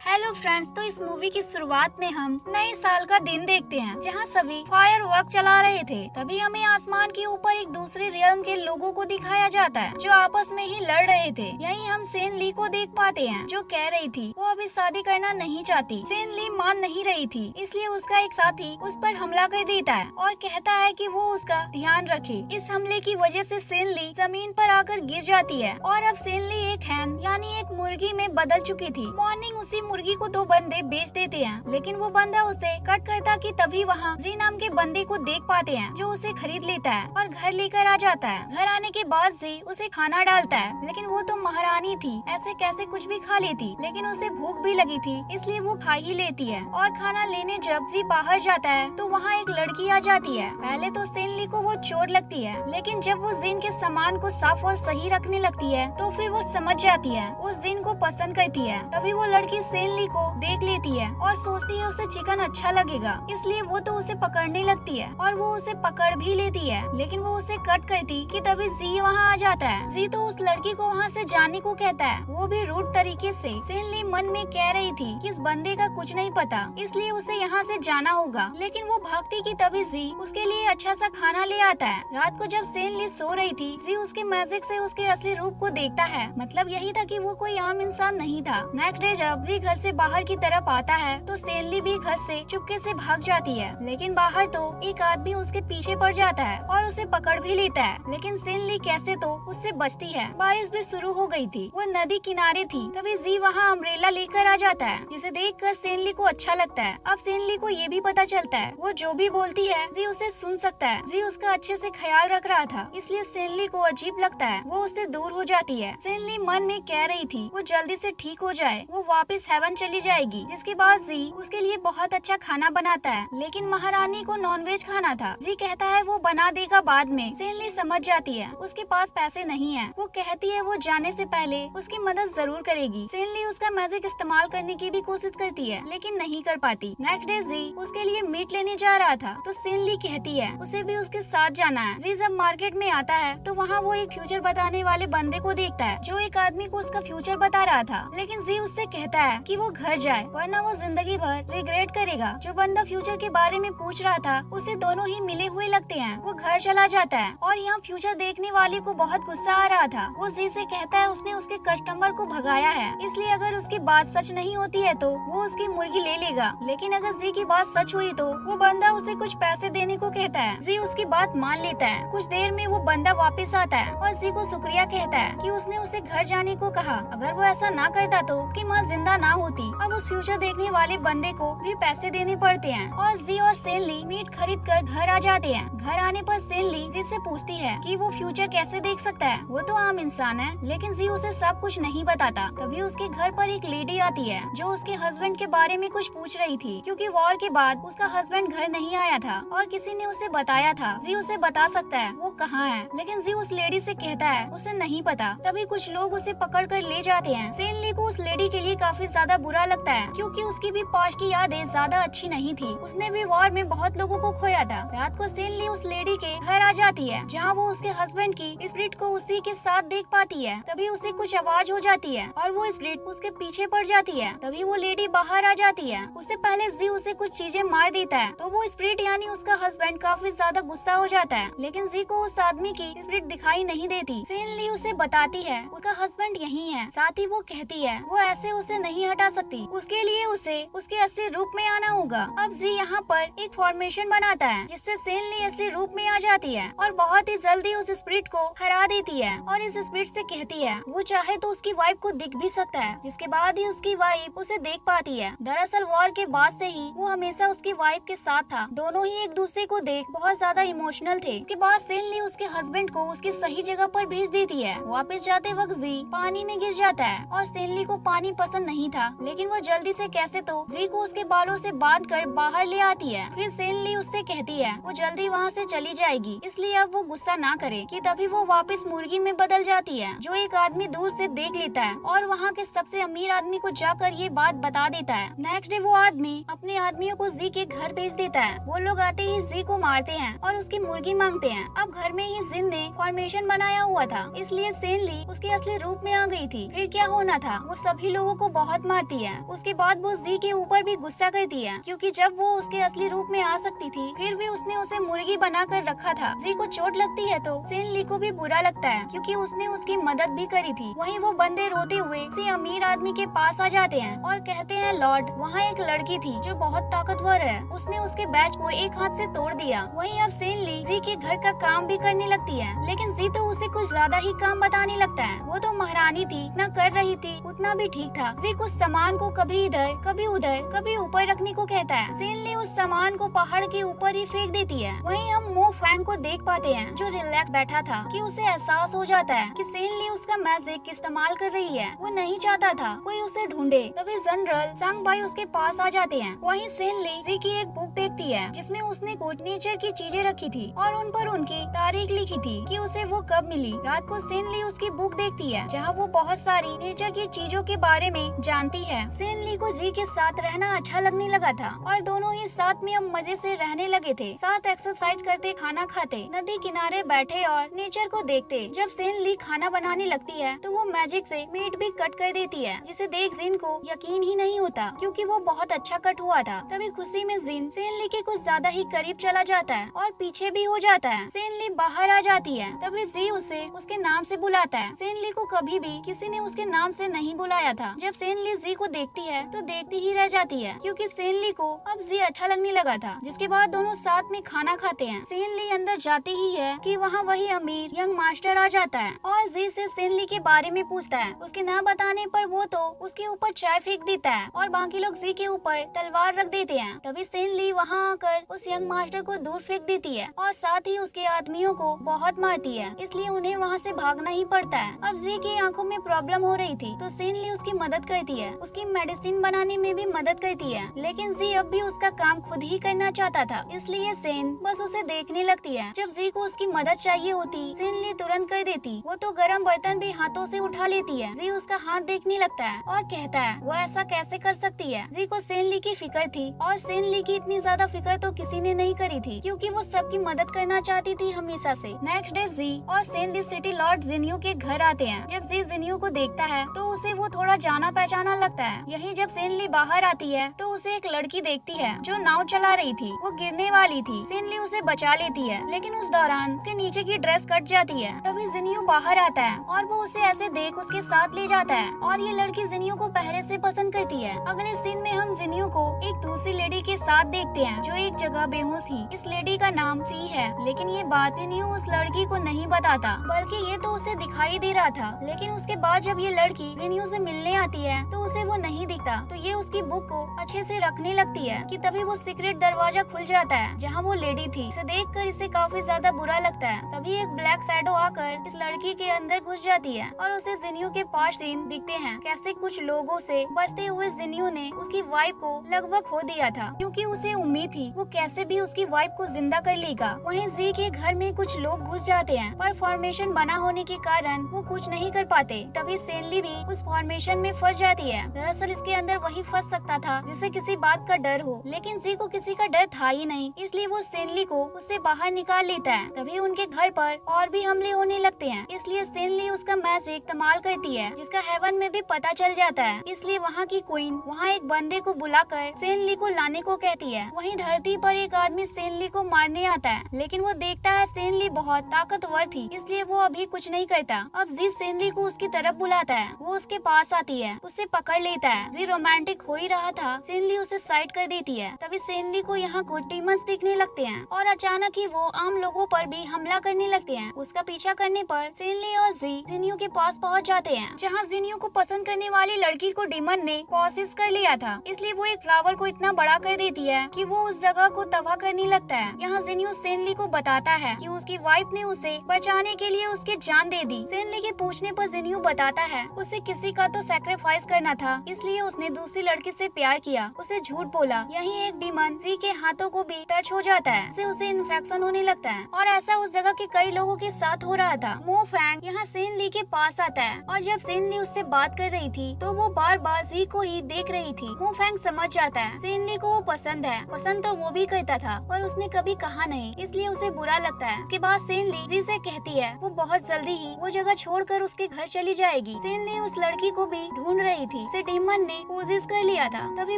Hello friends, तो इस movie की शुरुआत में हम नए साल का दिन देखते हैं जहां सभी फायर वर्क चला रहे थे। तभी हमें आसमान के ऊपर एक दूसरे रियल्म के लोगों को दिखाया जाता है जो आपस में ही लड़ रहे थे। यहीं हम सेन ली को देख पाते हैं जो कह रही थी वो अभी शादी करना नहीं चाहती। सेन ली मान नहीं रही थी, इसलिए उसका एक साथी उस पर हमला कर देता है और कहता है कि वो उसका ध्यान रखे। इस हमले की वजह से सेन ली जमीन पर आकर गिर जाती है और अब सेन ली एक हैन यानी एक मुर्गी में बदल चुकी थी। मॉर्निंग उसी मुर्गी को दो बंदे बेच देते हैं, लेकिन वो बंदा उसे कट करता कि तभी वहाँ जी नाम के बंदे को देख पाते हैं जो उसे खरीद लेता है और घर लेकर आ जाता है। घर आने के बाद जी उसे खाना डालता है, लेकिन वो तो महारानी थी, ऐसे कैसे कुछ भी खा लेती। लेकिन उसे भूख भी लगी थी, इसलिए वो खा ही लेती है। और खाना लेने जब जी बाहर जाता है तो वहाँ एक लड़की आ जाती है। पहले तो सेन ली को वो चोर लगती है, लेकिन जब वो जिन के सामान को साफ और सही रखने लगती है तो फिर वो समझ जाती है, वो जिन को पसंद करती है। तभी वो लड़की सेन ली को देख लेती है और सोचती है उसे चिकन अच्छा लगेगा, इसलिए वो तो उसे पकड़ने लगती है और वो उसे पकड़ भी लेती है। लेकिन वो उसे कट करती कि तभी जी वहाँ आ जाता है। जी तो उस लड़की को वहाँ से जाने को कहता है, वो भी रूड तरीके से। सेन ली मन में कह रही थी कि इस बंदे का कुछ नहीं पता, इसलिए उसे यहाँ से जाना होगा। लेकिन वो भागती कि तभी जी उसके लिए अच्छा सा खाना ले आता है। रात को जब सेन ली सो रही थी, जी उसके मैजिक से उसके असली रूप को देखता है। मतलब यही था कि वो कोई आम इंसान नहीं था। नेक्स्ट डे जब जी घर से बाहर की तरफ आता है तो सेन ली भी घर से चुपके से भाग जाती है। लेकिन बाहर तो एक आदमी उसके पीछे पड़ जाता है और उसे पकड़ भी लेता है। लेकिन सेन ली कैसे तो उससे बचती है। बारिश भी शुरू हो गई थी, वो नदी किनारे थी। तभी जी वहाँ अम्ब्रेला लेकर आ जाता है, जिसे देखकर सेन ली को अच्छा लगता है। अब सेन ली को ये भी पता चलता है वो जो भी बोलती है जी उसे सुन सकता है। जी उसका अच्छे से ख्याल रख रहा था, इसलिए सेन ली को अजीब लगता है, वो उससे दूर हो जाती है। सेन ली मन में कह रही थी वो जल्दी से ठीक हो जाए, वो वापस हेवन चली जाएगी। जिसके बाद जी उसके लिए बहुत अच्छा खाना बनाता है, लेकिन महारानी को नॉनवेज खाना था। जी कहता है वो बना देगा बाद में। सेन ली समझ जाती है उसके पास पैसे नहीं है। वो कहती है वो जाने से पहले उसकी मदद जरूर करेगी। सेन ली उसका मैजिक इस्तेमाल करने की भी कोशिश करती है, लेकिन नहीं कर पाती। नेक्स्ट डे जी उसके लिए मीट लेने जा रहा था तो सेन ली कहती है उसे भी उसके साथ जाना है। जी जब मार्केट में आता है तो वहाँ वो एक फ्यूचर बताने वाले बंदे को देखता है जो एक आदमी को उसका फ्यूचर बता रहा था। लेकिन जी उससे कहता है कि वो घर जाए वरना वो जिंदगी भर रिग्रेट करेगा। जो बंदा फ्यूचर के बारे में पूछ रहा था उसे दोनों ही मिले हुए लगते हैं। वो घर चला जाता है और यहाँ फ्यूचर देखने वाले को बहुत गुस्सा आ रहा था। वो जी से कहता है उसने उसके कस्टमर को भगाया है, इसलिए अगर उसकी बात सच नहीं होती है तो वो उसकी मुर्गी ले लेगा। लेकिन अगर जी की बात सच हुई तो वो बंदा उसे कुछ पैसे देने को कहता है। जी उसकी बात मान लेता है। कुछ देर में वो बंदा वापस आता है और जी को शुक्रिया कहता है कि उसने उसे घर जाने को कहा। अगर वो ऐसा ना करता तो उसकी माँ जिंदा ना होती। अब उस फ्यूचर देखने वाले बंदे को भी पैसे देने पड़ते हैं और जी और सेन ली मीट खरीद कर घर आ जाते हैं। घर आने पर सेन ली जी से पूछती है कि वो फ्यूचर कैसे देख सकता है, वो तो आम इंसान है। लेकिन जी उसे सब कुछ नहीं बताता। तभी उसके घर पर एक लेडी आती है जो उसके हस्बैंड के बारे में कुछ पूछ रही थी, क्योंकि वॉर के बाद उसका हस्बैंड घर नहीं आया था और किसी ने उसे बताया था। जी उसे बता सकता है वो कहाँ है, लेकिन जी उस लेडी से कहता है उसे नहीं पता। तभी कुछ लोग उसे पकड़ कर ले जाते हैं। सेन ली को उस लेडी के लिए काफी ज्यादा बुरा लगता है, क्योंकि उसकी भी पास्ट की यादें ज्यादा अच्छी नहीं थी। उसने भी वॉर में बहुत लोगों को खोया था। रात को सेन ली उस लेडी के घर आ जाती है, जहाँ वो उसके हस्बैंड की स्प्रिट को उसी के साथ देख पाती है। तभी उसे कुछ आवाज हो जाती है और वो स्प्रिट उसके पीछे पड़ जाती है। तभी वो लेडी बाहर आ जाती है। उससे पहले जी उसे कुछ चीजें मार देता है, तो वो स्प्रिट यानी उसका हस्बैंड काफी ज्यादा गुस्सा हो जाता है। लेकिन जी को उस आदमी की स्प्रिट दिखाई नहीं देती। सेन ली उसे बताती है उसका हस्बैंड यही है। साथ ही वो कहती है वो ऐसे उसे नहीं हटा सकती, उसके लिए उसे उसके असली रूप में आना होगा। अब जी यहाँ पर एक फॉर्मेशन बनाता है जिससे सेन ली असली रूप में आ जाती है और बहुत ही जल्दी उस स्पिरिट को हरा देती है और इस स्पिरिट से कहती है वो चाहे तो उसकी वाइफ को दिख भी सकता है, जिसके बाद ही उसकी वाइफ उसे देख पाती है। दरअसल वॉर के बाद से ही वो हमेशा उसकी वाइफ के साथ था। दोनों ही एक दूसरे को देख बहुत ज्यादा इमोशनल थे। इसके बाद सेन ली उसके हस्बैंड को उसके सही जगह पर भेज देती है। वापस जाते वक्त जी पानी में गिर जाता है और सेन ली को पानी पसंद नहीं था, लेकिन वो जल्दी से कैसे तो जी को उसके बालों से बांध कर बाहर ले आती है। फिर सेन ली उससे कहती है वो जल्दी वहाँ से चली जाएगी, इसलिए अब वो गुस्सा ना करे। कि तभी वो वापस मुर्गी में बदल जाती है, जो एक आदमी दूर से देख लेता है और वहाँ के सबसे अमीर आदमी को जाकर ये बात बता देता है। नेक्स्ट डे वो आदमी अपने आदमियों को जी के घर भेज देता है। वो लोग आते ही जी को मारते हैं और उसकी मुर्गी मांगते हैं। अब घर में ही जिन ने फॉर्मेशन बनाया हुआ था, इसलिए सेन ली उसके असली रूप में आ गई थी। फिर क्या होना था वो सभी लोगों को बहुत मारती है। उसके बाद वो जी के ऊपर भी गुस्सा करती है, क्योंकि जब वो उसके असली रूप में आ सकती थी फिर भी उसने उसे मुर्गी बनाकर रखा था। जी को चोट लगती है तो सेन ली को भी बुरा लगता है, क्योंकि उसने उसकी मदद भी करी थी। वहीं वो बंदे रोते हुए किसी अमीर आदमी के पास आ जाते हैं और कहते हैं, लॉर्ड, वहाँ एक लड़की थी जो बहुत ताकतवर है, उसने उसके बैच को एक हाथ से तोड़ दिया। वहीं अब सेन ली जी के घर का काम भी करने लगती है, लेकिन जी तो उसे कुछ ज्यादा ही काम बताने लगता है। वो तो महारानी थी, इतना कर रही थी उतना भी ठीक था। जी कुछ सामान को कभी इधर कभी उधर कभी ऊपर रखने को कहता है। सेन ली उस सामान को पहाड़ के ऊपर ही फेंक देती है। वहीं हम मो फैंग को देख पाते हैं जो रिलैक्स बैठा था कि उसे एहसास हो जाता है कि सेन ली उसका मैजिक इस्तेमाल कर रही है। वो नहीं चाहता था कोई उसे ढूंढे। तभी जनरल सांग बाई उसके पास आ जाते हैं। वहीं सेन ली जी की एक बुक देखती है जिसमें उसने कुछ नेचर की चीजें रखी थी और उन पर उनकी तारीख लिखी थी कि उसे वो कब मिली। रात को सेन ली उसकी बुक देखती है जहाँ वो बहुत सारी नेचर की चीजों के बारे में जानती है। सेन ली को जी के साथ रहना अच्छा लगने लगा था और दोनों ही साथ में अब मजे से रहने लगे थे। साथ एक्सरसाइज करते, खाना खाते, नदी किनारे बैठे और नेचर को देखते। जब सेन ली खाना बनाने लगती है तो वो मैजिक से मीट भी कट कर देती है, जिसे देख जिन को यकीन ही नहीं होता क्योंकि वो बहुत अच्छा कट हुआ था। तभी खुशी में जिन सेन ली के कुछ ज्यादा ही करीब चला जाता है और पीछे भी हो जाता है। सेन ली बाहर आ जाती है। तभी जी उसे उसके नाम से बुलाता है। सेन ली को कभी भी किसी ने उसके नाम से नहीं बुलाया था। जब सेन ली जी को देखती है तो देखती ही रह जाती है, क्योंकि सेन ली को अब जी अच्छा लगने लगा था। जिसके बाद दोनों साथ में खाना खाते हैं। सेन ली अंदर जाती ही है कि वहाँ वही अमीर यंग मास्टर आ जाता है और जी से सेन ली के बारे में पूछता है। उसके ना बताने पर वो तो उसके ऊपर चाय फेंक देता है और बाकी लोग जी के ऊपर तलवार रख देते हैं। तभी सेन ली वहाँ आकर उस यंग मास्टर को दूर फेंक देती है और साथ ही उसके आदमियों को बहुत मारती है, इसलिए उन्हें वहाँ से भागना ही पड़ता है। अब जी की आंखों में प्रॉब्लम हो रही थी तो सेन ली उसकी मदद करती है, उसकी मेडिसिन बनाने में भी मदद करती है। लेकिन जी अब भी उसका काम खुद ही करना चाहता था, इसलिए सेन बस उसे देखने लगती है। जब जी को उसकी मदद चाहिए होती सेन ली तुरंत कर देती। वो तो गर्म बर्तन भी हाथों से उठा लेती है। जी उसका हाथ देखने लगता है और कहता है वो ऐसा कैसे कर सकती है। जी को सेन ली की फिक्र थी और सेन ली की इतनी ज्यादा फिक्र तो किसी ने नहीं करी थी, क्योंकि वो सबकी मदद करना चाहती थी हमेशा से। नेक्स्ट डे जी और सेन ली सिटी लॉर्ड जिनियो के घर आते हैं। जब जी जिनियो को देखता है तो उसे वो थोड़ा जाना पहचाना लगता है। यही जब सेन ली बाहर आती है तो उसे एक लड़की देखती है जो नाव चला रही थी। वो गिरने वाली थी। सेन ली उसे बचा लेती है, लेकिन उस दौरान उसके नीचे की ड्रेस कट जाती है। तभी जिनियो बाहर आता है और वो उसे ऐसे देख उसके साथ ले जाता है और ये लड़की जिनियो को पहले से पसंद करती है। अगले सीन में हम जिनियो को एक दूसरी लेडी के साथ देखते हैं जो एक जगह बेहोश थी। इस लेडी का नाम सी है, लेकिन ये बात जिनियो उस लड़की को नहीं बताता, बल्कि ये तो उसे दिखाई दे रहा था। लेकिन उसके बाद जब ये लड़की जिनियो से मिलने आती है तो उसे वो नहीं दिखता, तो ये उसकी बुक को अच्छे से रखने लगती है कि तभी वो सीक्रेट दरवाजा खुल जाता है जहाँ वो लेडी थी। इसे देखकर इसे काफी ज्यादा बुरा लगता है। तभी एक ब्लैक शैडो आकर इस लड़की के अंदर घुस जाती है और उसे जिनियो के पास सीन दिखते हैं कैसे कुछ लोगों से बचते हुए जिनियो ने उसकी वाइफ को लगभग खो दिया था, क्योंकि उसे उम्मीद थी वो कैसे भी उसकी वाइफ को जिंदा कर लेगा। वहीं जी के घर में कुछ लोग घुस जाते हैं, पर फॉर्मेशन बना होने के कारण वो कुछ नहीं कर पाते। तभी सेन ली भी उस फॉर्मेशन में फंस जाती है। दरअसल इसके अंदर वही फंस सकता था जिसे किसी बात का डर हो, लेकिन जी को किसी का डर था ही नहीं, इसलिए वो सेन ली को उससे बाहर निकाल लेता है। तभी उनके घर पर और भी हमले होने लगते हैं, इसलिए सेन ली उसका मैजिक इस्तेमाल करती है जिसका हेवन में भी पता चल जाता है। इसलिए वहाँ की क्वीन वहाँ एक बंदे को बुलाकर सेन ली को लाने को कहती है। वहीं धरती पर एक आदमी सेन ली को मारने आता है, लेकिन वो देखता है सेन ली बहुत ताकतवर थी, इसलिए वो अभी कुछ नहीं करता। अब जी सेन ली को उसकी तरफ बुलाता है। वो उसके पास आती है, उसे पकड़ लेता है। जी रोमांटिक हो ही रहा था, सेन ली उसे साइड कर देती है। तभी सेन ली को यहाँ कुछ डीमंस दिखने लगते हैं और अचानक ही वो आम लोगों पर भी हमला करने लगते हैं। उसका पीछा करने पर सेन ली और जी जिनियो के पास पहुँच जाते हैं, जहाँ जिनियो को पसंद करने वाली लड़की को डीमन ने कोशिश कर लिया था, इसलिए वो एक फ्लावर को इतना बड़ा कर देती है कि वो उस जगह को तबाह करने लगता है। यहाँ जिनियो सेन ली को बताता है कि उसकी वाइफ ने उसे बचाने के लिए उसकी जान दे दी। सेन ली के पूछने पर जिनियो बताता है उसे किसी का तो सैक्रिफाइस करना था, इसलिए उसने दूसरी लड़की से प्यार किया, उसे झूठ बोला। यही एक डीमन जी के हाथों को भी टच हो जाता है, इससे उसे इन्फेक्शन होने लगता है और ऐसा उस जगह के कई लोगों के साथ हो रहा था। मो फैंग यहाँ सेन ली के पास आता है और जब सेन ली उससे बात कर रही थी तो वो बार बार जी को ही देख रही थी। मो फैंग समझ जाता है सेन ली को वो पसंद है, पसंद तो वो भी करता था पर उसने कभी कहा नहीं, इसलिए उसे बुरा लगता है। उसके बाद सेन ली जी से कहती है वो बहुत जल्दी ही वो जगह छोड़कर उसके घर चली जाएगी। सेन ली उस लड़की को भी ढूंढ रही थी उसे डीमन ने पोजेस कर लिया था। तभी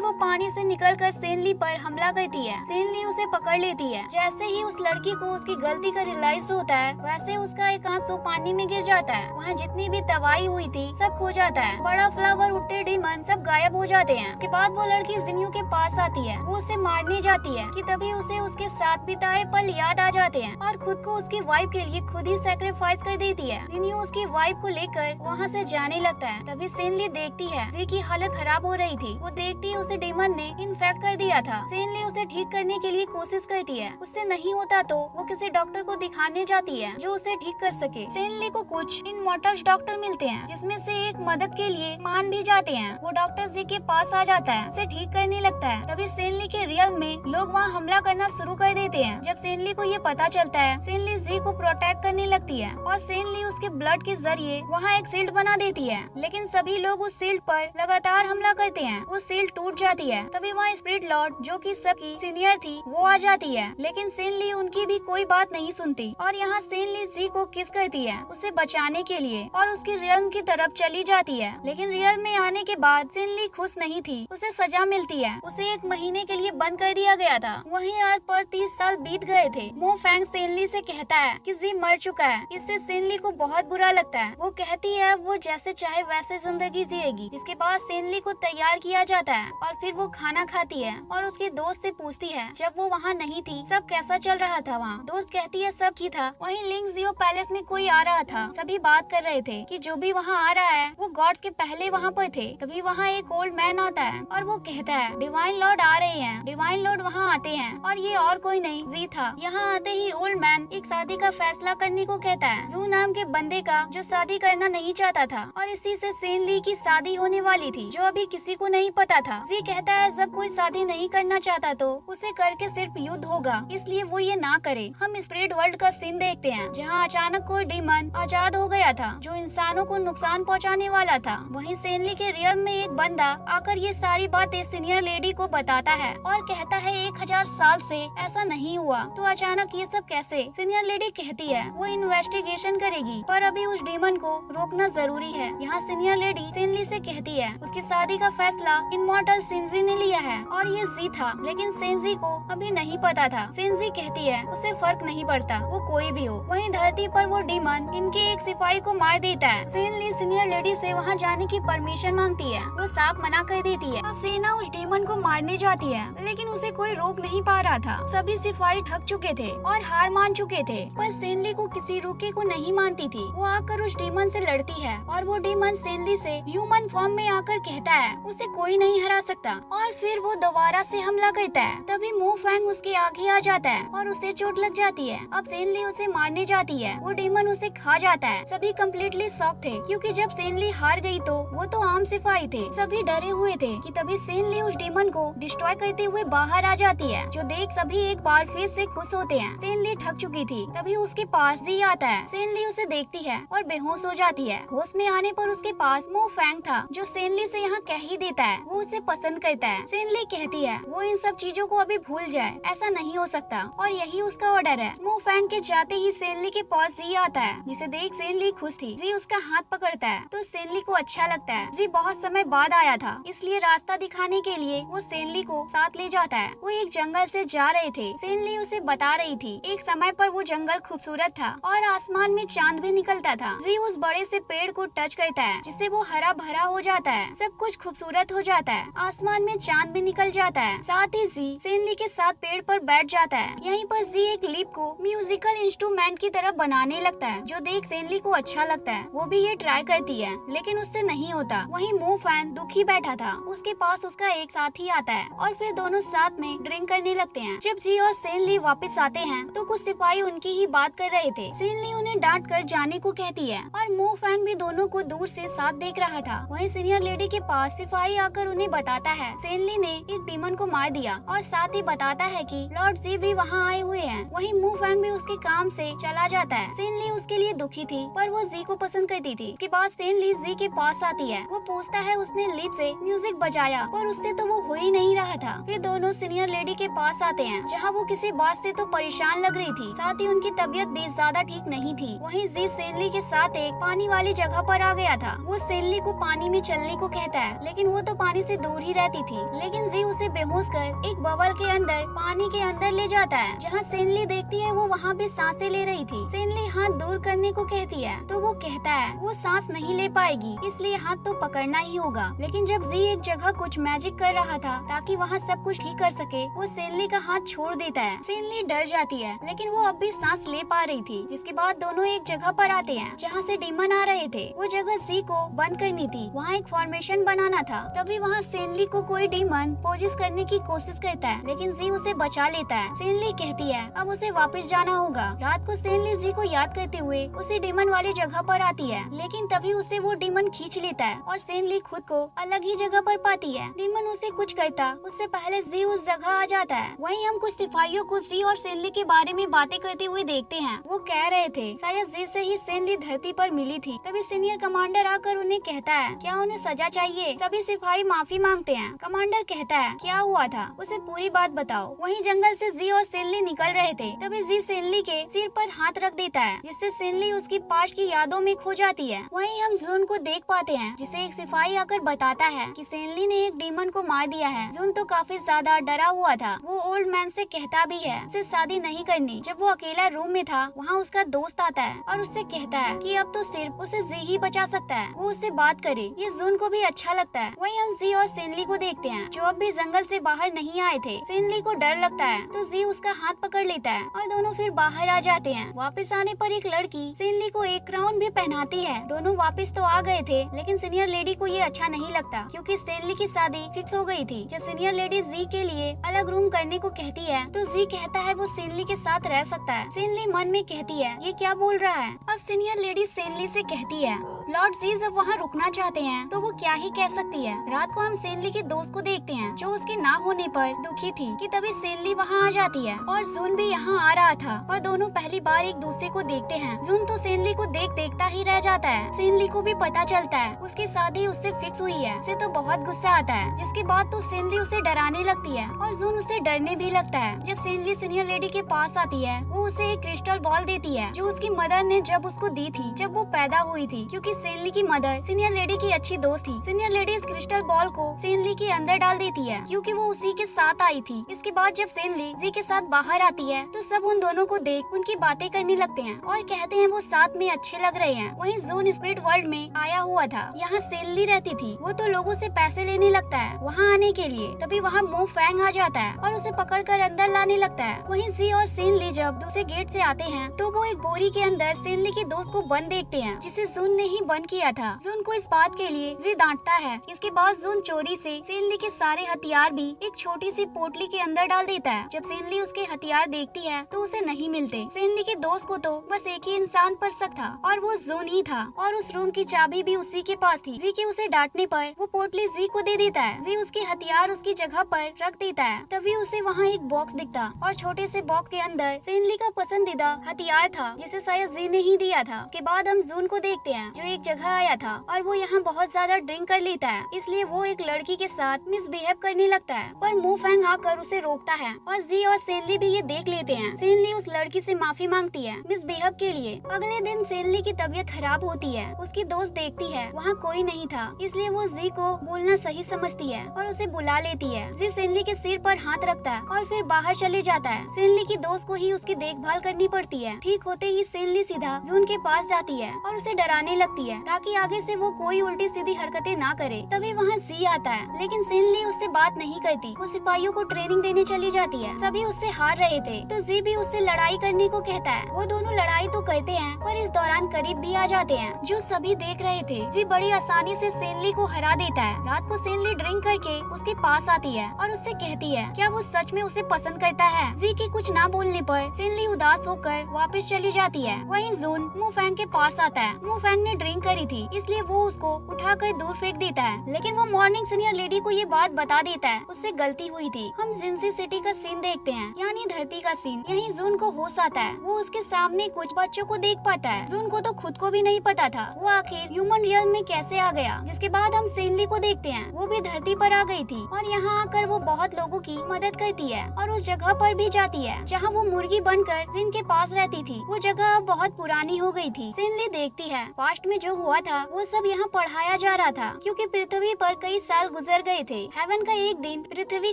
वो पानी से निकलकर सेनली पर हमला करती है। सेनली उसे पकड़ लेती है। जैसे ही उस लड़की को उसकी गलती का रियलाइज होता है, वैसे उसका एक आंसू पानी में गिर जाता है। वहाँ जितनी भी तबाही हुई थी सब खो जाता है। बड़ा फ्लावर, उड़ते डीमन सब गायब हो जाते हैं। उसके बाद वो लड़की जिन्यू के पास आती है। वो उसे मारने जाती है कि तभी उसे उसके साथ बिताए पल याद आ जाते हैं और खुद को उसकी वाइफ के लिए खुद ही सैक्रिफाइस कर देती है। जिन्यू उसकी वाइफ को लेकर वहाँ से जाने लगता है। तभी सेनली देखती है जी की हालत खराब हो रही थी। वो देखती है उसे डीमन ने इन्फेक्ट कर दिया था। सेनली उसे ठीक करने के लिए कोशिश करती है। उससे नहीं होता तो वो किसी डॉक्टर को दिखाने जाती है जो उसे ठीक कर सके। सेनली को कुछ इमॉर्टल्स डॉक्टर मिलते हैं, जिसमें से एक मदद के लिए मान भी जाते हैं। वो डॉक्टर जी के पास आ जाता है, उसे ठीक करने लगता है। तभी सेनली के रियल में लोग वहाँ हमला करना शुरू कर देते हैं। जब सेनली को ये पता चलता है, सेनली जी को प्रोटेक्ट करने लगती है और सेनली उसके ब्लड के जरिए वहाँ एक शील्ड बना देती है। लेकिन सभी लोग उस शील्ड पर लगातार हमला करते हैं। वो शील्ड टूट जाती है। तभी वहाँ स्पिरिट लॉर्ड, जो कि सबकी सीनियर थी, वो आ जाती है। लेकिन सेनली उनकी भी कोई बात नहीं सुनती और यहाँ सेनली जी को किस करती है उसे बचाने के लिए और उसकी रियल्म की तरफ चली जाती है। लेकिन रियल में आने के बाद सेनली खुश नहीं थी। उसे सजा मिलती है। उसे 1 महीने के लिए बंद कर दिया गया था। वहीं अर्थ पर 30 साल बीत गए थे। मो फैंग सेनली से कहता है कि जी मर चुका है। इससे सेनली को बहुत बुरा लगता है। वो कहती है वो जैसे चाहे वैसे जिंदगी जिएगी। इसके बाद सेनली को तैयार किया जाता है और फिर वो खाना खाती है और उसके दोस्त से पूछती है जब वो वहाँ नहीं थी सब कैसा चल रहा था वहाँ। दोस्त कहती है सब ठीक था। वहीं लिंग जियो पैलेस में कोई आ रहा था। सभी बात कर रहे थे कि जो भी वहाँ आ रहा है वो गॉड्स के पहले वहाँ पर थे। तभी वहाँ एक ओल्ड मैन आता है और वो कहता है डिवाइन लॉर्ड आ रहे हैं। डिवाइन लॉर्ड वहाँ आते हैं और ये और कोई नहीं जी था। यहाँ आते ही ओल्ड मैन एक शादी का फैसला करने को कहता है, जू नाम के बंदे का, जो शादी करना नहीं चाहता था और इसी से सेनली की शादी होने वाली थी, जो अभी किसी को नहीं पता था। जी कहता है जब कोई शादी नहीं करना चाहता तो उसे करके सिर्फ युद्ध होगा, इसलिए वो ये ना करे। हम स्पिरिट वर्ल्ड का सीन देखते हैं जहाँ अचानक कोई डीमन आजाद हो गया था जो इंसानों को नुकसान पहुँचाने वाला था। वहीं सेनली के रियल में एक बंदा आकर ये सारी बातें सीनियर लेडी को बताता है और कहता है 1000 साल से ऐसा नहीं हुआ, तो अचानक ये सब कैसे। सीनियर लेडी कहती है वो इन्वेस्टिगेशन करेगी पर अभी उस डीमन को रोकना जरूरी है। यहाँ सीनियर लेडी सेनली से कहती है उसकी शादी का फैसला इमॉर्टल सेंजी ने लिया है और ये जी था, लेकिन सेंजी को अभी नहीं पता था। सेंजी कहती है उसे फर्क नहीं पड़ता, वो कोई भी हो। वहीं धरती पर वो डीमन इनके एक सिपाही को मार देता है। सेनली सीनियर लेडी से वहाँ जाने की परमिशन मांगती है, वो साफ मना कर देती है। अब सेना उस डीमन को मारने जाती है, लेकिन उसे कोई रोक नहीं पा रहा था। सभी सिपाही थक चुके थे और हार मान चुके थे, पर सेनली को किसी रोके को नहीं मानती थी। वो आकर उस डीमन से लड़ती है और वो डीमन सेनली से ह्यूमन फॉर्म में आकर कहता है उसे कोई नहीं हरा सकता और फिर वो दोबारा से हमला करता है। तभी मो फैंग उसके आगे आ जाता है और उसे चोट लग जाती है। अब सेनली उसे मारने जाती है, वो डीमन उसे खा जाता है। सभी कम्प्लीटली शॉक थे क्योंकि जब सेनली हार गई तो वो तो आम सिपाही थे। सभी डरे हुए थे कि तभी सेनली उस डीमन को डिस्ट्रॉय करते हुए बाहर आ जाती है, जो देख सभी एक बार फिर से खुश होते हैं। सेनली थक चुकी थी। तभी उसके पास जी आता है। सेनली उसे देखती है और बेहोश हो जाती है। होश में आने पर उसके पास मो फैंग था, जो सेनली से यहाँ कह ही देता है वो उसे पसंद करता है। सेनली कहती है वो इन सब चीजों को अभी भूल जाए, ऐसा नहीं हो सकता और यही उसका ऑर्डर है। मो फैंग के जाते ही सेनली के पास जी आता है, जिसे देख सेनली खुश थी। जी उसका हाथ पकड़ता है तो सेनली को अच्छा लगता है। जी बहुत समय बाद आया था, इसलिए रास्ता दिखाने के लिए वो सेनली को साथ ले जाता है। वो एक जंगल से जा रहे थे। सेनली उसे बता रही थी एक समय पर वो जंगल खूबसूरत था और आसमान में चांद भी निकलता था। जी उस बड़े से पेड़ को टच करता है, जिससे वो हरा भरा हो जाता है। सब कुछ खूबसूरत हो जाता है। आसमान में चांद भी निकल जाता है। साथ ही जी सेनली के साथ पेड़ पर बैठ जाता है। यहीं पर जी एक लिप को म्यूजिकल इंस्ट्रूमेंट की तरह बनाने लगता है, जो देख सेनली को अच्छा लगता है। वो भी ये ट्राई करती है, लेकिन उससे नहीं होता। वहीं मो फैन दुखी बैठा था। उसके पास उसका एक साथी आता है और फिर दोनों साथ में ड्रिंक करने लगते हैं। जब जी और सेनली वापस आते हैं तो कुछ सिपाही उनकी ही बात कर रहे थे। सेनली उन्हें डांट कर जाने को कहती है और मो फैंग भी दोनों को दूर से साथ देख रहा था। वहीं सीनियर लेडी के पास सिपाही आकर उन्हें बताता है सेनली ने एक डीमन को मार दिया और साथ ही बताता है कि लॉर्ड जी भी वहाँ आए हुए हैं। वहीं मो फैंग भी उसके काम से चला जाता है। सेनली उसके लिए दुखी थी, पर वो जी को पसंद करती थी। उसके बाद सेनली जी के पास आती है। वो पूछता है उसने लिप से म्यूजिक बजाया, पर उससे तो वो हो ही नहीं रहा था। फिर दोनों सीनियर लेडी के पास आते हैं, जहाँ वो किसी बात से तो परेशान लग रही थी। साथ ही उनकी तबीयत भी ज्यादा ठीक नहीं थी। वहीं जी सेनली के साथ एक पानी वाली जगह पर आ गया था। वो सेनली को पानी में चलने चलने को कहता है, लेकिन वो तो पानी से दूर ही रहती थी। लेकिन जी उसे बेहोश कर एक बबल के अंदर पानी के अंदर ले जाता है, जहाँ सेनली देखती है वो वहाँ पे सांसें ले रही थी। सेनली हाथ दूर करने को कहती है तो वो कहता है वो सांस नहीं ले पाएगी, इसलिए हाथ तो पकड़ना ही होगा। लेकिन जब जी एक जगह कुछ मैजिक कर रहा था ताकि वहाँ सब कुछ ठीक कर सके, वो सेनली का हाथ छोड़ देता है। सेनली डर जाती है, लेकिन वो अब भी सांस ले पा रही थी। जिसके बाद दोनों एक जगह पर आते हैं जहाँ से डीमन आ रहे थे। वो जगह जी को बंद करनी थी, वहाँ एक फॉर्मेशन बनाना था। तभी वहाँ सेनली को कोई डीमन पोजिस करने की कोशिश करता है, लेकिन जी उसे बचा लेता है। सेनली कहती है अब उसे वापस जाना होगा। रात को सेनली जी को याद करते हुए उसी डीमन वाली जगह पर आती है, लेकिन तभी उसे वो डीमन खींच लेता है और सेनली खुद को अलग ही जगह पर पाती है। डीमन उसे कुछ करता उससे पहले जी उस जगह आ जाता है। वहीं हम कुछ सिपाहियों को जी और सेनली के बारे में बातें करते हुए देखते हैं। वो कह रहे थे शायद जी से ही सेनली धरती पर मिली थी। तभी सीनियर कमांडर आकर उन्हें कहता है क्या उन्हें सजा चाहिए। सभी सिपाही माफी मांगते हैं। कमांडर कहता है क्या हुआ था, उसे पूरी बात बताओ। वहीं जंगल से जी और सेनली निकल रहे थे। तभी जी सेनली के सिर पर हाथ रख देता है, जिससे सेनली उसकी पास्ट की यादों में खो जाती है। वहीं हम जून को देख पाते हैं, जिसे एक सिपाही आकर बताता है कि सेनली ने एक डीमन को मार दिया है। जून तो काफी ज्यादा डरा हुआ था। वो ओल्ड मैन से कहता भी है उसे शादी नहीं करनी। जब वो अकेला रूम में था, वहाँ उसका दोस्त आता है और उससे कहता है कि अब तो सिर्फ उसे जी ही बचा सकता है, वो उससे बात करे। ये जून को भी अच्छा लगता है। वहीं हम जी और सेनली को देखते हैं, जो अब भी जंगल से बाहर नहीं आए थे। सेनली को डर लगता है तो जी उसका हाथ पकड़ लेता है और दोनों फिर बाहर आ जाते हैं। वापस आने पर एक लड़की सेनली को एक क्राउन भी पहनाती है। दोनों वापस तो आ गए थे, लेकिन सीनियर लेडी को ये अच्छा नहीं लगता क्योंकि सेनली की शादी फिक्स हो गई थी। जब सीनियर लेडी जी के लिए अलग रूम करने को कहती है तो जी कहता है वो सेनली के साथ रह सकता है। सेनली मन में कहती है ये क्या बोल रहा है। अब सीनियर लेडी सेनली से कहती है लॉर्ड जी जब वहाँ रुकना चाहते हैं तो वो क्या ही कह सकती है। रात को हम सेनली के दोस्त को देखते हैं, जो उसके ना होने पर दुखी थी कि तभी सेनली वहाँ आ जाती है और जून भी यहाँ आ रहा था और दोनों पहली बार एक दूसरे को देखते हैं। जून तो सेनली को देखता ही रह जाता है। सेनली को भी पता चलता है उसकी शादी उससे फिक्स हुई है। उसे तो बहुत गुस्सा आता है, जिसके बाद तो सेनली उसे डराने लगती है और जून उसे डरने भी लगता है। जब सेनली सीनियर लेडी के पास आती है, वो उसे एक क्रिस्टल बॉल देती है जो उसकी मदर ने जब उसको दी थी जब वो पैदा हुई थी, क्योंकि सेनली की मदर सीनियर लेडी की अच्छी दोस्त थी। सीनियर लेडी इस क्रिस्टल बॉल को सेनली के अंदर डाल देती है क्योंकि वो उसी के साथ आई थी। इसके बाद जब सेनली जी के साथ बाहर आती है तो सब उन दोनों को देख उनकी बातें करने लगते हैं और कहते हैं वो साथ में अच्छे लग रहे हैं। वहीं जून स्पिरिट वर्ल्ड में आया हुआ था, यहाँ सेनली रहती थी। वो तो लोगों से पैसे लेने लगता है वहाँ आने के लिए। तभी वहाँ मो फैंग आ जाता है और उसे पकड़कर अंदर लाने लगता है। वहीं जी और सेनली जब दूसरे गेट से आते हैं तो वो एक बोरी के अंदर सेनली के दोस्त को बंद देखते हैं, जिसे जून ने ही बंद किया था। जून को इस बात के लिए जी डांटता है। इसके बाद जून चोरी से सेनली के सारे हथियार भी एक छोटी सी पोटली के अंदर डाल देता है। जब सेनली उसके हथियार देखती है तो उसे नहीं मिलते। सेनली के दोस्त को तो बस एक ही इंसान पर शक था और वो जून ही था और उस रूम की चाबी भी उसी के पास थी। जी के उसे डांटने पर वो पोटली जी को दे देता है। जी उसके हथियार उसकी जगह पर रख देता है। तभी उसे वहाँ एक बॉक्स दिखता और छोटे से बॉक्स के अंदर सेनली का पसंदीदा हथियार था, जिसे शायद जी ने ही दिया था। के बाद हम जून को देखते हैं, जो एक जगह आया था और वो यहाँ बहुत ज्यादा ड्रिंक कर लेता है, इसलिए वो एक लड़की के साथ मिसबिहेव करने लगता है। पर मो फैंग आकर उसे रोकता है और जी और सेनली भी ये देख लेते हैं। सेनली उस लड़की से माफी मांगती है मिसबिहेव के लिए। अगले दिन सेनली की तबीयत खराब होती है। उसकी दोस्त देखती है वहाँ कोई नहीं था, इसलिए वो जी को बोलना सही समझती है और उसे बुला लेती है। जी सेनली के सिर पर हाथ रखता है और फिर बाहर चले जाता है। सेनली की दोस्त को ही उसकी देखभाल करनी पड़ती है। ठीक होते ही सेनली सीधा जून के पास जाती है और उसे डराने लगती है ताकि आगे से वो कोई उल्टी सीधी हरकतें ना करे। तभी वहाँ जी आता है, लेकिन सेनली उससे बात नहीं करती। वो सिपाहियों को ट्रेनिंग देने चली जाती है। सभी उससे हार रहे थे तो जी भी उससे लड़ाई करने को कहता है। वो दोनों लड़ाई तो करते हैं पर इस दौरान करीब भी आ जाते हैं, जो सभी देख रहे थे। जी बड़ी आसानी से सेनली को हरा देता है। रात को सेनली ड्रिंक करके उसके पास आती है और उससे कहती है क्या वो सच में उसे पसंद करता है। जी के कुछ ना बोलने पर सेनली उदास होकर वापस चली जाती है। वहीं जून मो फैंग के पास आता है। मो फैंग ने ड्रिंक करी थी, इसलिए वो उसको उठाकर दूर फेंक देता है, लेकिन वो मॉर्निंग सीनियर लेडी को ये बात बता देता है उससे गलती हुई थी। हम जिंसी सिटी का सीन देखते हैं, यानी धरती का सीन। यहीं जून को होश आता है। वो उसके सामने कुछ बच्चों को देख पाता है। जून को तो खुद को भी नहीं पता था वो आखिर ह्यूमन रियल में कैसे आ गया। जिसके बाद हम सेनली को देखते हैं, वो भी धरती पर आ गई थी और यहाँ आकर वो बहुत लोगों की मदद करती है और उस जगह पर भी जाती है जहाँ वो मुर्गी बनकर जिन के पास रहती थी। वो जगह अब बहुत पुरानी हो गई थी। सेनली देखती है पास्ट में जो हुआ था वो सब यहाँ पढ़ाया जा रहा था, क्योंकि पृथ्वी पर कई साल गुजर गए थे। हेवन का एक दिन पृथ्वी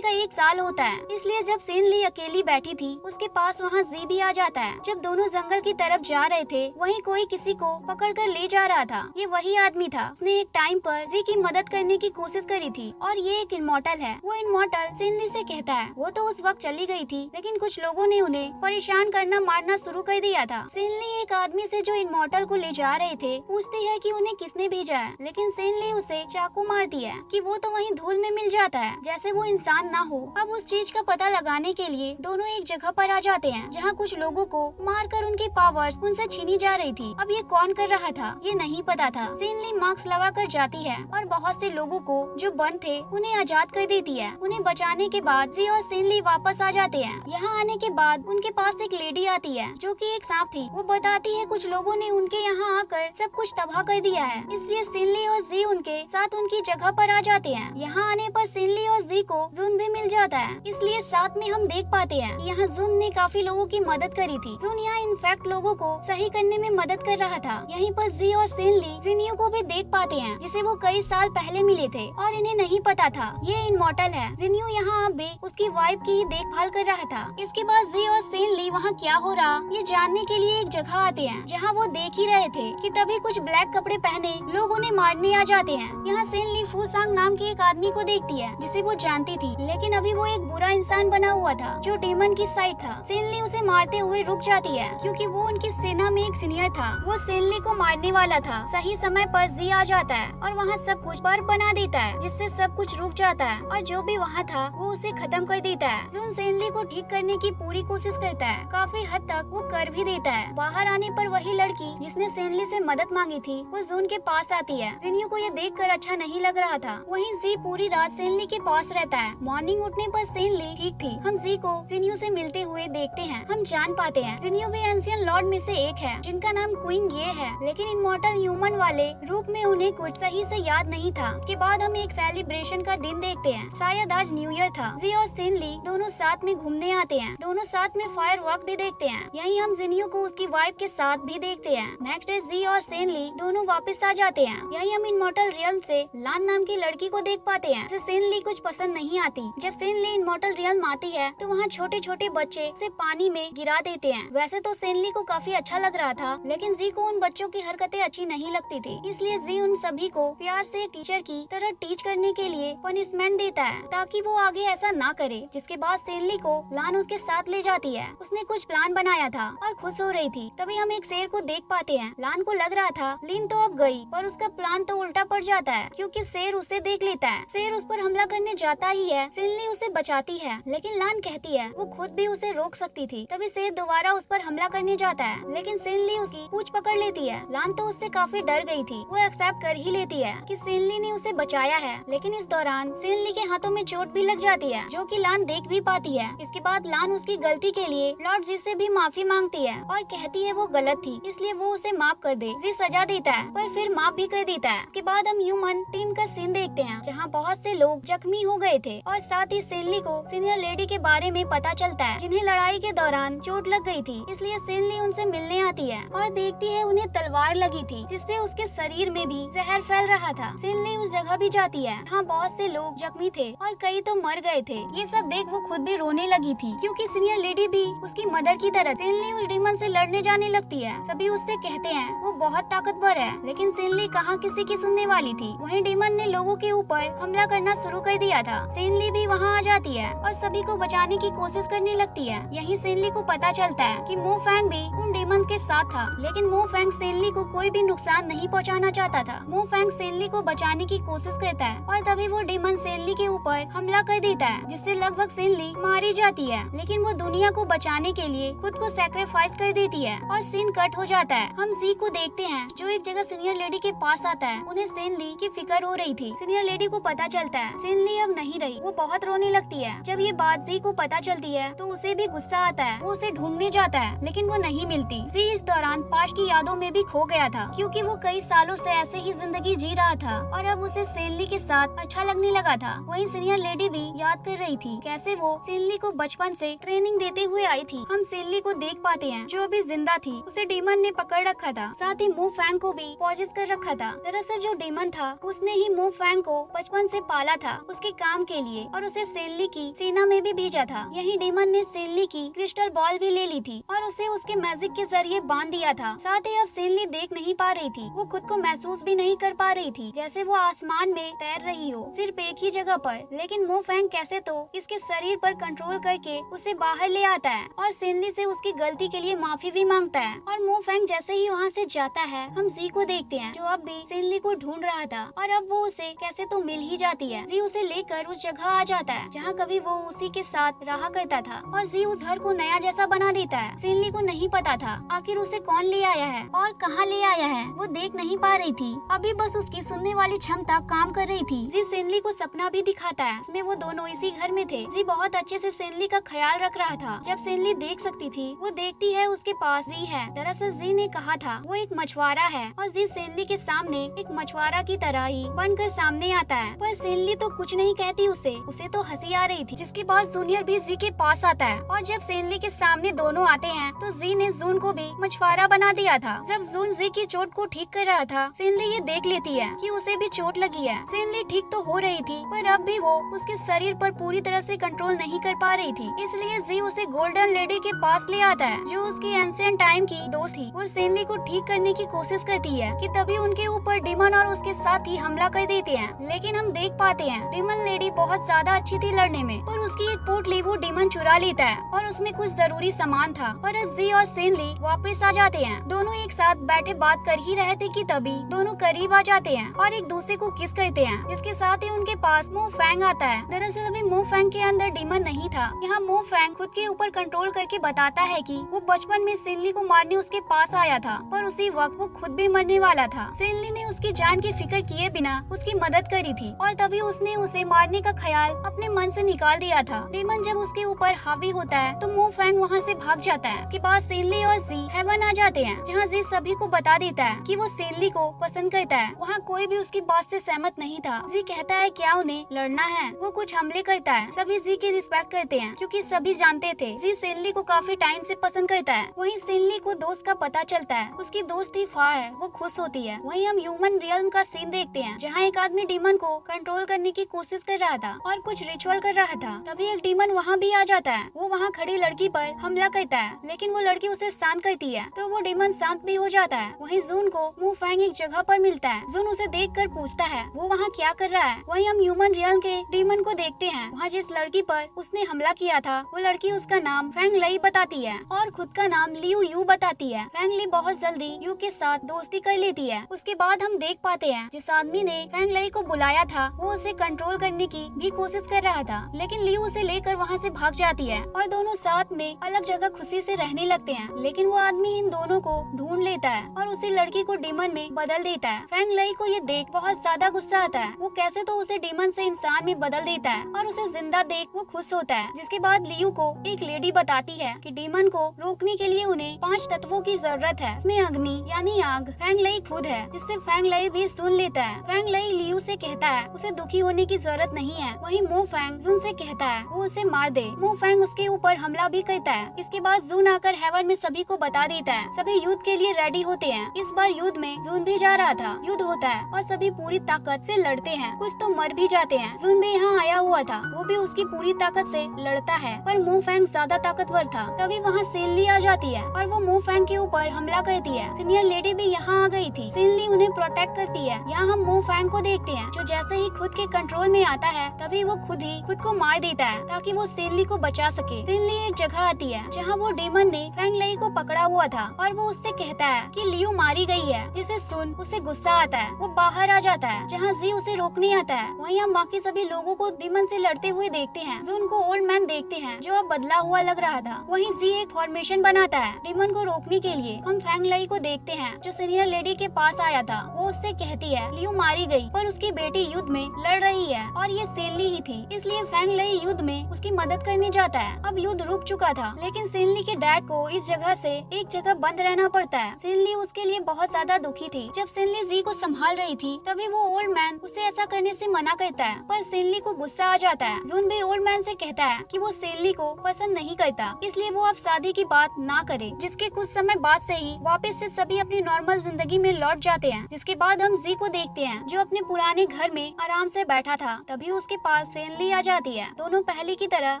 का एक साल होता है। इसलिए जब सिनली अकेली बैठी थी उसके पास वहाँ जी भी आ जाता है। जब दोनों जंगल की तरफ जा रहे थे वहीं कोई किसी को पकड़ कर ले जा रहा था। ये वही आदमी था। उसने एक टाइम पर जी की मदद करने की कोशिश करी थी और ये एक इमॉर्टल है। वो इमॉर्टल सिनली से कहता है वो तो उस वक्त चली गई थी, लेकिन कुछ लोगों ने उन्हें परेशान करना मारना शुरू कर दिया था। सिनली एक आदमी से जो इमॉर्टल को ले जा रहे थे पूछती है कि उन्हें किसने भेजा है, लेकिन सिनली उसे चाकू मारती है कि वो तो वहीं धूल में मिल जाता है जैसे वो इंसान ना हो। अब उस चीज का पता लगाने के लिए दोनों एक जगह पर आ जाते हैं जहाँ कुछ लोगों को मारकर उनकी पावर्स उनसे छीनी जा रही थी। अब ये कौन कर रहा था ये नहीं पता था। सिनली मास्क लगा कर जाती है और बहुत से लोगों को जो बंद थे उन्हें आजाद कर देती है। उन्हें बचाने के बाद जी और सिनली वापस आ जाते हैं। यहाँ आने के बाद उनके पास एक लेडी आती है जो कि एक सांप थी। वो बताती है कुछ लोगों ने उनके यहाँ आकर सब कुछ तबाह कर दिया है, इसलिए सिनली और जी उनके साथ उनकी जगह पर आ जाते हैं। यहाँ आने पर सिनली और जी को जुन भी मिल जाता है, इसलिए साथ में हम देख पाते हैं यहाँ जुन ने काफी लोगों की मदद करी थी। जुन यहाँ इनफैक्ट लोगों को सही करने में मदद कर रहा था। यहीं पर जी और सिनली जिनियो को भी देख पाते हैं जिसे वो कई साल पहले मिले थे और इन्हें नहीं पता था ये इमॉर्टल है। जिनियो यहाँ अब भी उसकी वाइफ की ही देखभाल कर रहा था। इसके बाद जी और सिनली वहाँ क्या हो रहा ये जानने के लिए एक जगह आते हैं जहाँ वो देख ही रहे थे कि तभी कुछ ब्लैक कपड़े पहने लोग उन्हें मारने आ जाते हैं। यहाँ सिनली फूसांग नाम के एक आदमी को देखती है जिसे वो जानती थी, लेकिन अभी वो एक बुरा इंसान बना हुआ था जो डेमन की साइड था। सिनली उसे मारते हुए रुक जाती है क्योंकि वो उनकी सेना में एक सीनियर था। वो सिनली को मारने वाला था। सही समय पर जी आ जाता है और वहाँ सब कुछ बर्फ बना देता है जिससे सब कुछ रुक जाता है और जो भी वहाँ था वो उसे खत्म कर देता है। जुन सिनली को ठीक करने की पूरी कोशिश करता है, काफी हद तक वो कर भी देता है। बाहर आने पर वही लड़की जिसने सिनली से मदद मांगी थी वो जुन के पास आती है। जिनियो को ये देखकर अच्छा नहीं लग रहा था। वहीं जी पूरी रात सिनली के पास रहता है। मॉर्निंग उठने पर सिनली ठीक थी। हम जी को जिनियो से मिलते हुए देखते हैं। हम जान पाते हैं जिनियो भी एंशियंट लॉर्ड में से एक है जिनका नाम क्वीन ये है, लेकिन इमॉर्टल ह्यूमन वाले रूप में उन्हें कुछ सही से याद नहीं था। के बाद हम एक सेलिब्रेशन का दिन देखते हैं, शायद आज न्यू ईयर था। जी और सिनली दोनों साथ में घूमने आते हैं। दोनों साथ में फायर वर्क भी देखते हैं। यहीं हम जिनियो को उसकी वाइफ के साथ भी देखते हैं। नेक्स्ट डे जी और सिनली दोनों वापस आ जाते हैं। यहीं हम इमॉर्टल रियल्म से लान नाम की लड़की को देख पाते हैं जिसे सिनली कुछ पसंद नहीं आती। जब सिनली इमॉर्टल रियल्म आती है तो वहाँ छोटे छोटे बच्चे से पानी में गिरा देते हैं। वैसे तो सिनली को काफी अच्छा लग रहा था, लेकिन जी को उन बच्चों की हरकतें अच्छी नहीं लगती थी, इसलिए जी उन सभी को प्यार से टीचर की तरह टीच करने के लिए पनिशमेंट देता है ताकि वो आगे ऐसा ना करे। जिसके बाद सिनली को लान उसके साथ ले जाती है। उसने कुछ प्लान बनाया था और खुश हो रही थी। तभी हम एक शेर को देख पाते हैं। लान को लग रहा था लीन तो अब गई, पर उसका प्लान तो उल्टा पड़ जाता है क्योंकि शेर उसे देख लेता है। शेर उस पर हमला करने जाता ही है। सिनली उसे बचाती है, लेकिन लान कहती है वो खुद भी उसे रोक सकती थी। तभी शेर दोबारा उस पर हमला करने जाता है, लेकिन सिनली उसकी पूंछ पकड़ लेती है। लान तो उससे काफी डर गई थी। वो एक्सेप्ट कर ही लेती है कि सिनली ने उसे बचाया है, लेकिन इस दौरान सिनली के हाथों में चोट भी लग जाती है जो कि लान देख भी पाती है। इसके बाद लान उसकी गलती के लिए लॉर्ड जी से भी माफी मांगती है और कहती है वो गलत थी, इसलिए वो उसे माफ कर दे। जी सजा देता है पर फिर माफ भी कर देता है। इसके बाद हम ह्यूमन टीम का सीन देखते हैं जहाँ बहुत से लोग जख्मी हो गए थे और साथ ही सिनली को सीनियर लेडी के बारे में पता चलता है जिन्हें लड़ाई के दौरान चोट लग गई थी। इसलिए सिनली उनसे मिलने आती है और देखती है उन्हें तलवार लगी थी जिससे उसके शरीर में भी जहर फैल रहा था। सिनली उस जगह भी जाती है जहाँ बहुत से लोग जख्मी थे और कई तो मर गए थे। ये सब देख वो खुद भी रोने लगी थी क्योंकि सीनियर लेडी भी उसकी मदर की तरह सिनली उस डीमन से लड़ने जाने लगती है। सभी उससे कहते हैं वो बहुत ताकतवर है, लेकिन सिनली कहाँ किसी की सुनने वाली थी। वहीं डीमन ने लोगों के ऊपर हमला करना शुरू कर दिया था। सिनली भी वहाँ आ जाती है और सभी को बचाने की कोशिश करने लगती है। यहीं सिनली को पता चलता है कि मो फैंग भी उन डीमंस के साथ था, लेकिन मो फैंग सिनली को कोई भी नुकसान नहीं पहुँचाना चाहता था। मो फैंग सिनली को बचाने की कोशिश करता है और तभी वो डीमन सिनली के ऊपर हमला कर देता है जिससे लगभग सिनली मारी जाती है, लेकिन वो दुनिया को बचाने के लिए खुद को सैक्रिफाइस कर देती है और सीन कट हो जाता है। हम जी को देखते हैं जो एक जगह सीनियर लेडी के पास आता है। उन्हें सिनली की फिक्र हो रही थी। सीनियर लेडी को पता चलता है सिनली अब नहीं रही। वो बहुत रोने लगती है। जब ये बात जी को पता चलती है तो उसे भी गुस्सा आता है। वो उसे ढूंढने जाता है, लेकिन वो नहीं मिलती। मिलती। जी इस दौरान पास्ट की यादों में भी खो गया था, क्योंकि वो कई सालों से ऐसे ही जिंदगी जी रहा था और अब उसे सेनली के साथ अच्छा लगने लगा था। वहीं सीनियर लेडी भी याद कर रही थी कैसे वो सेनली को बचपन से ट्रेनिंग देते हुए आई थी। हम सेनली को देख पाते हैं जो अभी जिंदा थी, उसे डीमन ने पकड़ रखा था, साथ ही मू फैंग को भी पॉजेस कर रखा था। दरअसल जो डीमन था उसने ही मू फैंग को बचपन से पाला था उसके काम के लिए और उसे सेनली की सेना में भी भेजा था। यही डीमन ने सेनली की क्रिस्टल बॉल भी ले ली थी और उसे उसके मैजिक के जरिए बांध दिया था। साथ ही अब सेनली देख नहीं पा रही थी, वो खुद को महसूस भी नहीं कर पा रही थी, जैसे वो आसमान में तैर रही हो, सिर्फ एक ही जगह पर। लेकिन मू फैंग कैसे तो इसके शरीर पर कंट्रोल करके उसे बाहर ले आता है और सेनली से उसकी गलती के लिए माफी भी मांगता है। और मू फैंग जैसे ही वहाँ से जाता है, हम जी को देखते हैं जो अब भी सेनली को ढूंढ रहा था और अब वो उसे कैसे तो मिल ही जाती है। जी उसे लेकर उस जगह आ जाता है जहाँ कभी वो उसी के साथ रहा करता था और जी उस घर को नया जैसा बना देता है। सेनली को नहीं पता था आखिर उसे कौन ले आया है और कहाँ ले आया है, वो देख नहीं पा रही थी। अभी बस उसकी सुनने वाली क्षमता काम कर रही थी। जी सेनली को सपना भी दिखाता है, इसमें वो दोनों इसी घर में थे। जी बहुत अच्छे से सेनली का ख्याल रख रहा था। जब सेनली देख सकती थी, वो देखती है उसके पास जी है। दरअसल जी ने कहा था वो एक मछुआरा है और जी सेनली के सामने एक मछुआरा की तरह ही बनकर सामने आता है, पर सेनली तो कुछ नहीं कहती उसे तो हंसी आ रही थी। जिसके बाद जूनियर भी जी के पास आता है और जब सेनली के सामने दोनों आते हैं तो जी ने जून को भी मछुआरा बना दिया था। जब जून जी की चोट को ठीक कर रहा था, सेनली ये देख लेती है कि उसे भी चोट लगी है। सेनली ठीक तो हो रही थी, पर अब भी वो उसके शरीर पर पूरी तरह से कंट्रोल नहीं कर पा रही थी, इसलिए जी उसे गोल्डन लेडी के पास ले आता है जो उसकी एंशिएंट टाइम की दोस्त थी। वो सेनली को ठीक करने की कोशिश करती है कि तभी उनके ऊपर डीमन और उसके साथी हमला कर देते हैं। लेकिन हम देख पाते हैं डीमन लेडी बहुत ज्यादा अच्छी थी लड़ने में, और उसकी एक पोटली वो डीमन चुरा लेता है और उसमें कुछ जरूरी सामान था। पर अब जी और सेनली वापस आ जाते हैं। दोनों एक साथ बैठे बात कर ही रहे थे कि तभी दोनों करीब आ जाते हैं और एक दूसरे को किस करते हैं, जिसके साथ ही उनके पास मू फैंग आता है। दरअसल अभी मू फैंग के अंदर डीमन नहीं था। यहाँ मू फैंग खुद के ऊपर कंट्रोल करके बताता है कि वो बचपन में सेनली को मारने उसके पास आया था, पर उसी वक्त वो खुद भी मरने वाला था। सेनली ने उसकी जान की फिक्र किए बिना उसकी मदद करी थी और तभी उसने उसे मारने का ख्याल अपने मन से निकाल दिया था। डीमन जब उसके ऊपर हावी होता है तो मू फैंग वहाँ से भाग जाता है। उसके बाद सेनली और जी हेवन आ जाते हैं, जहाँ जी सभी को बता देता है कि वो सेनली को पसंद करता है। वहाँ कोई भी उसकी बात से सहमत नहीं था। जी कहता है क्या उन्हें लड़ना है, वो कुछ हमले करता है। सभी जी की रिस्पेक्ट करते हैं क्योंकि सभी जानते थे जी सेनली को काफी टाइम से पसंद करता है। वहीं सेनली को दोस्त का पता चलता है, उसकी दोस्त ही फा है, वो खुश होती है। वहीं हम ह्यूमन रियल्म का सीन देखते हैं जहाँ एक आदमी डीमन को कंट्रोल करने की कोशिश कर रहा था और कुछ रिचुअल कर रहा था। तभी एक डीमन वहाँ भी आ जाता है। वो वहाँ खड़ी लड़की पर हमला करता है, लेकिन वो लड़की उसे शांत करती है तो वो डीमन शांत भी हो जाता है। वहीं जून को मू फैंग एक जगह पर मिलता है। जून उसे देखकर पूछता है वो वहाँ क्या कर रहा है। वहीं हम ह्यूमन रियल्म के डीमन को देखते हैं। वहाँ जिस लड़की पर उसने हमला किया था वो लड़की उसका नाम फैंग लई बताती है और खुद का नाम लियू यू बताती है। फैंग ली बहुत जल्दी यू के साथ दोस्ती कर लेती है। उसके बाद हम देख पाते हैं जिस आदमी ने फैंग लई को बुलाया था वो उसे कंट्रोल करने की भी कोशिश कर रहा था, लेकिन लियू उसे लेकर वहाँ से भाग जाती है और दोनों साथ में अलग जगह खुशी से रहने लगते हैं। लेकिन वो आदमी इन दोनों को ढूंढ लेता है और उसी लड़की को डीमन में बदल देता है। फैंग लई को ये देख बहुत ज्यादा गुस्सा आता है। वो कैसे तो उसे डीमन से इंसान में बदल देता है और उसे जिंदा देख वो खुश होता है। जिसके बाद लियू को एक लेडी बताती है कि डीमन को रोकने के लिए उन्हें 5 तत्वों की जरूरत है। इसमें अग्नि यानी आग फैंग लई खुद है, जिससे फैंग लई भी सुन लेता है। फैंग लई लियू से कहता है उसे दुखी होने की जरूरत नहीं है। वहीं मू फैंग जून से कहता है वो उसे मार दे। मू फैंग उसके ऊपर हमला भी करता है। इसके बाद जून आकर हेवन में सभी को बता देता है। सभी युद्ध के लिए रेडी होते हैं। इस बार युद्ध में जून भी जा रहा था। युद्ध होता है और सभी पूरी ताकत से लड़ते हैं, कुछ तो मर भी जाते हैं। जून भी यहाँ आया हुआ था, वो भी उसकी पूरी ताकत से लड़ता है, पर मू फैंग ज्यादा ताकतवर था। तभी वहाँ सेनली आ जाती है और वो मू फैंग के ऊपर हमला करती है। सीनियर लेडी भी यहाँ आ गई थी। सेनली उन्हें प्रोटेक्ट करती है। यहाँ हम मू फैंग को देखते हैं जो जैसे ही खुद के कंट्रोल में आता है तभी वो खुद ही खुद को मार देता है ताकि वो सेनली को बचा सके। सेनली एक जगह आती है जहाँ वो डीमन ने फैंग लई को पकड़ा हुआ था और वो उससे कहता है कि लियू मारी गई है, जिसे सुन उसे गुस्सा आता है। वो बाहर आ जाता है जहाँ जी उसे रोकने आता है। वहीं हम बाकी सभी लोगों को डीमन से लड़ते हुए देखते हैं। जून को ओल्ड मैन देखते हैं जो अब बदला हुआ लग रहा था। वहीं जी एक फॉर्मेशन बनाता है डीमन को रोकने के लिए। हम फैंग लई को देखते हैं जो सीनियर लेडी के पास आया था। वो उससे कहती है लियू मारी गई पर उसकी बेटी युद्ध में लड़ रही है और ये सेनली ही थी, इसलिए फैंग लई युद्ध में उसकी मदद करने जाता है। अब युद्ध रुक चुका था, लेकिन सेनली के डैड को इस जगह वजह से एक जगह बंद रहना पड़ता है। सिनली उसके लिए बहुत ज्यादा दुखी थी। जब सिनली जी को संभाल रही थी तभी वो ओल्ड मैन उसे ऐसा करने से मना करता है, पर सिनली को गुस्सा आ जाता है। जुन भी ओल्ड मैन से कहता है कि वो सिनली को पसंद नहीं करता, इसलिए वो अब शादी की बात ना करे। जिसके कुछ समय बाद से ही वापस से सभी अपनी नॉर्मल जिंदगी में लौट जाते हैं। जिसके बाद हम जी को देखते हैं जो अपने पुराने घर में आराम से बैठा था। तभी उसके पास सिनली आ जाती है। दोनों पहले की तरह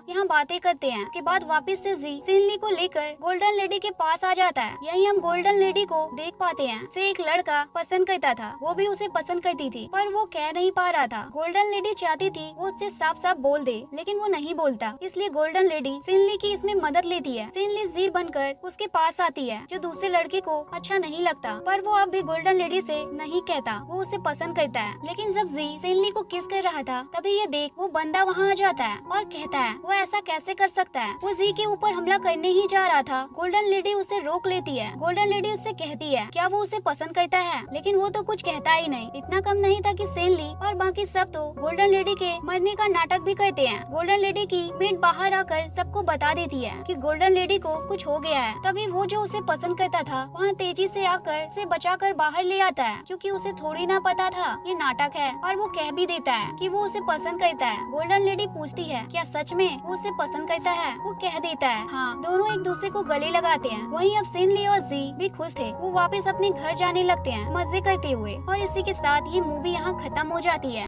यहाँ बातें करते हैं। उसके बाद वापस से जी सिनली को लेकर गोल्डन लेडी के पास आ जाता है। यही हम गोल्डन लेडी को देख पाते हैं। से एक लड़का पसंद करता था, वो भी उसे पसंद करती थी, पर वो कह नहीं पा रहा था। गोल्डन लेडी चाहती थी वो उससे साफ साफ बोल दे, लेकिन वो नहीं बोलता। इसलिए गोल्डन लेडी सिनली की इसमें मदद लेती है। सिनली जी बनकर उसके पास आती है जो दूसरे लड़के को अच्छा नहीं लगता, पर वो अब भी गोल्डन लेडी से नहीं कहता, वो उसे पसंद करता है। लेकिन जब जी सिनली को किस कर रहा था तभी ये देख वो बंदा वहाँ आ जाता है और कहता है वो ऐसा कैसे कर सकता है। वो जी के ऊपर हमला करने ही जा रहा था। गोल्डन लेडी उसे रोक लेती है। गोल्डन लेडी उससे कहती है क्या वो उसे पसंद करता है, लेकिन वो तो कुछ कहता ही नहीं। इतना कम नहीं था कि सिनली और बाकी सब तो गोल्डन लेडी के मरने का नाटक भी करते हैं। गोल्डन लेडी की मेड बाहर आकर सबको बता देती है कि गोल्डन लेडी को कुछ हो गया है। तभी वो जो उसे पसंद करता था वहाँ तेजी से आकर उसे बचाकर बाहर ले आता है, क्योंकि उसे थोड़ी ना पता था ये नाटक है। और वो कह भी देता है कि वो उसे पसंद करता है। गोल्डन लेडी पूछती है क्या सच में वो उसे पसंद करता है। वो कह देता है हाँ। दोनों एक दूसरे को गले लगाते हैं। वहीं अब सिनली और जी भी खुश थे। वो वापस अपने घर जाने लगते हैं मजे करते हुए। और इसी के साथ ये मूवी यहाँ खत्म हो जाती है।